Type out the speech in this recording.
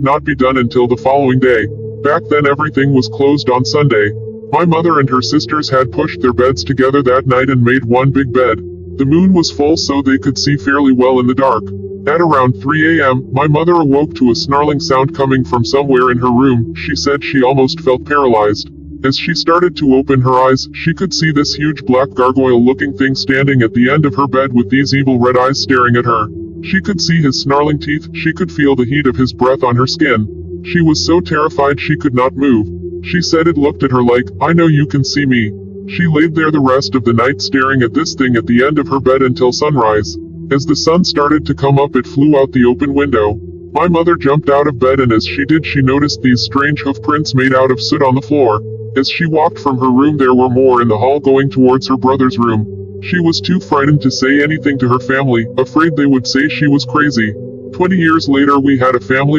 not be done until the following day. Back then everything was closed on Sunday. My mother and her sisters had pushed their beds together that night and made one big bed. The moon was full so they could see fairly well in the dark. At around 3 a.m., my mother awoke to a snarling sound coming from somewhere in her room. She said she almost felt paralyzed. As she started to open her eyes, she could see this huge black gargoyle-looking thing standing at the end of her bed with these evil red eyes staring at her. She could see his snarling teeth, she could feel the heat of his breath on her skin. She was so terrified she could not move. She said it looked at her like, "I know you can see me." She laid there the rest of the night staring at this thing at the end of her bed until sunrise. As the sun started to come up, it flew out the open window. My mother jumped out of bed, and as she did, she noticed these strange hoof prints made out of soot on the floor. As she walked from her room, there were more in the hall going towards her brother's room. She was too frightened to say anything to her family, afraid they would say she was crazy. 20 years later, we had a family